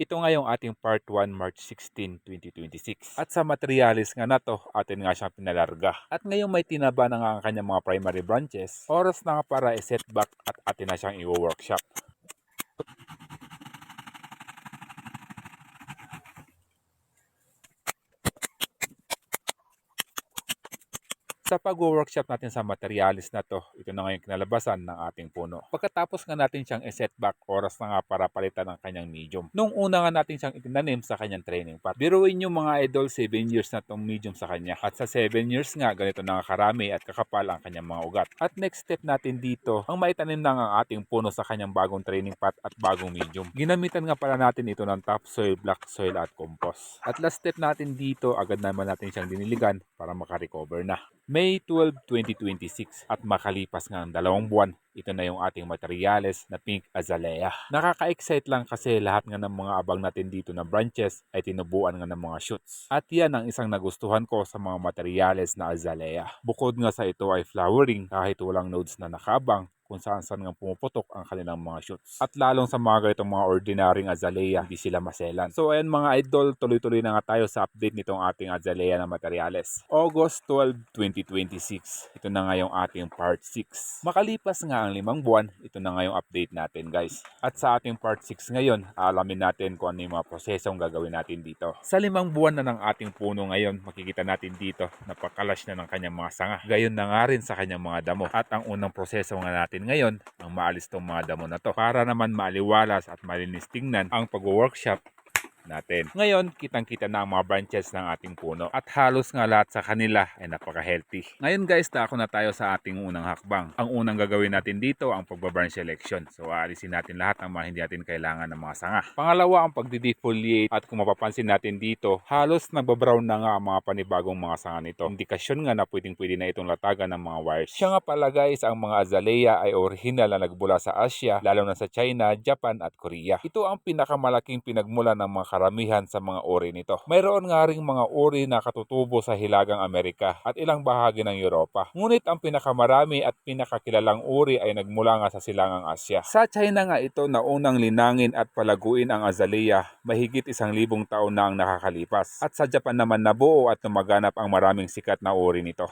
Ito nga yung ating part 1, March 16, 2026. At sa materialis nga na to, atin nga siyang pinalarga. At ngayon may tinaba na nga ang kanyang mga primary branches. Oras na nga para i-setback at atin na siyang i-workshop. Sa pag-workshop natin sa materialis na to, ito na ngayon kinalabasan ng ating puno. Pagkatapos nga natin siyang i-setback, oras na nga para palitan ang kanyang medium. Nung una nga natin siyang itinanim sa kanyang training pot. Biruin nyo mga idol, 7 years na tong medium sa kanya. At sa 7 years nga, ganito na karami at kakapal ang kanyang mga ugat. At next step natin dito, ang maitanim na ang ating puno sa kanyang bagong training pot at bagong medium. Ginamitan nga pala natin ito ng topsoil, black soil at compost. At last step natin dito, agad naman natin siyang diniligan para makarecover na. May 12, 2026 at makalipas nga ang 2 buwan, ito na yung ating materials na pink azalea. Nakaka-excite lang kasi lahat nga ng mga abang natin dito na branches ay tinubuan nga ng mga shoots. At yan ang isang nagustuhan ko sa mga materials na azalea. Bukod nga sa ito ay flowering kahit walang nodes na nakabang, kung saan nga pumuputok ang kanilang mga shoots. At lalong sa mga ganitong mga ordinaryong azalea, hindi sila maselan. So ayan mga idol, tuloy-tuloy na nga tayo sa update nitong ating azalea na materials. August 12, 2026. Ito na nga yung ating part 6. Makalipas nga ang 5 buwan, ito na nga yung update natin guys. At sa ating part 6 ngayon, alamin natin kung ano yung mga prosesong gagawin natin dito. Sa 5 buwan na ng ating puno ngayon, makikita natin dito, napakalash na ng kanyang mga sanga. Gayon na nga rin sa kanyang mga damo. At ang unang proseso nga natin ngayon ang maalis tong mga damo na to para naman maaliwalas at malinis tingnan ang pag-workshop natin. Ngayon, kitang-kita na ang mga branches ng ating puno at halos nga lahat sa kanila ay napaka-healthy. Ngayon guys, dako na tayo sa ating unang hakbang. Ang unang gagawin natin dito ang pagba-branch selection. So aalisin natin lahat ng mga hindi natin kailangan ng mga sanga. Pangalawa, ang pagdi-defoliate at kung mapapansin natin dito, halos nagbabrown na nga ang mga panibagong mga sanga nito. Indikasyon nga na pwedeng-pwede na itong latagan ng mga wires. Siya nga pala guys, ang mga azalea ay original na nagbula sa Asia, lalo na sa China, Japan at Korea. Ito ang pinakamalaking pinagmula ng mga karamihan sa mga uri nito. Mayroon nga ring mga uri na katutubo sa Hilagang Amerika at ilang bahagi ng Europa. Ngunit ang pinakamarami at pinakakilalang uri ay nagmula nga sa Silangang Asya. Sa China nga ito na unang linangin at palaguin ang azalea, mahigit 1,000 taon na ang nakakalipas. At sa Japan naman nabuo at tumaganap ang maraming sikat na uri nito.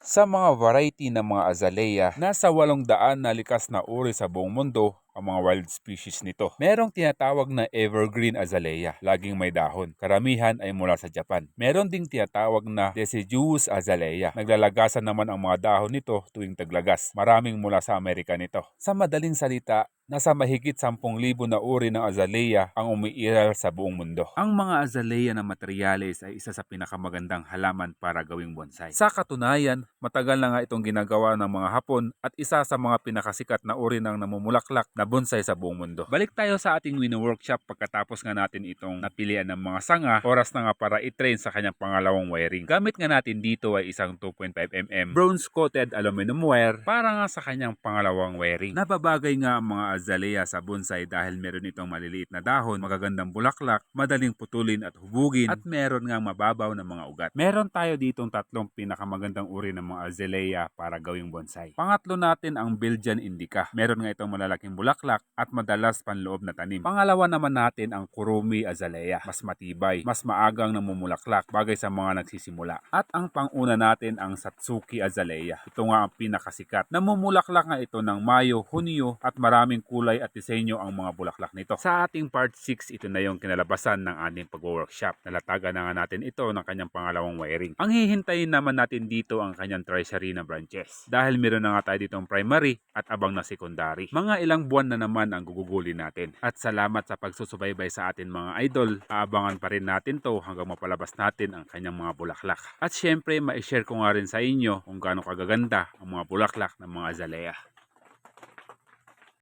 Sa mga variety ng mga azalea, nasa 800 na likas na uri sa buong mundo ang mga wild species nito. Merong tinatawag na evergreen azalea, laging may dahon. Karamihan ay mula sa Japan. Meron ding tinatawag na deciduous azalea. Naglalagasan naman ang mga dahon nito tuwing taglagas. Maraming mula sa Amerika nito. Sa madaling salita, nasa mahigit 10,000 na uri ng azalea ang umiiral sa buong mundo. Ang mga azalea na materyales ay isa sa pinakamagandang halaman para gawing bonsai. Sa katunayan, matagal na nga itong ginagawa ng mga Hapon at isa sa mga pinakasikat na uri ng namumulaklak na bonsai sa buong mundo. Balik tayo sa ating workshop pagkatapos nga natin itong napilian ng mga sanga, oras na nga para i-train sa kanyang pangalawang wiring. Gamit nga natin dito ay isang 2.5mm bronze coated aluminum wire para nga sa kanyang pangalawang wiring. Nababagay nga ang mga azalea sa bonsai dahil meron itong maliliit na dahon, magagandang bulaklak, madaling putulin at hubugin at meron nga mababaw na mga ugat. Meron tayo ditong 3 pinakamagandang uri ng mga azalea para gawing bonsai. Pangatlo natin ang Belgian Indica. Meron nga itong malalaking bulaklak at madalas panloob na tanim. Pangalawa naman natin ang Kurumi azalea. Mas matibay, mas maagang namumulaklak, bagay sa mga nagsisimula. At ang panguna natin ang Satsuki azalea. Ito nga ang pinakasikat. Namumulaklak nga ito ng Mayo, Hunyo at maraming kulay at disenyo ang mga bulaklak nito. Sa ating part 6, ito na yung kinalabasan ng ating pag-workshop. Nalatagan na nga natin ito ng kanyang pangalawang wiring. Ang hihintayin naman natin dito ang kanyang tertiary na branches. Dahil meron na nga tayo ditong primary at abang na secondary. Mga ilang buwan na naman ang gugugulin natin. At salamat sa pagsusubaybay sa atin mga idol. Aabangan pa rin natin to hanggang mapalabas natin ang kanyang mga bulaklak. At syempre, ma-share ko nga rin sa inyo kung gaano kagaganda ang mga bulaklak ng mga azalea.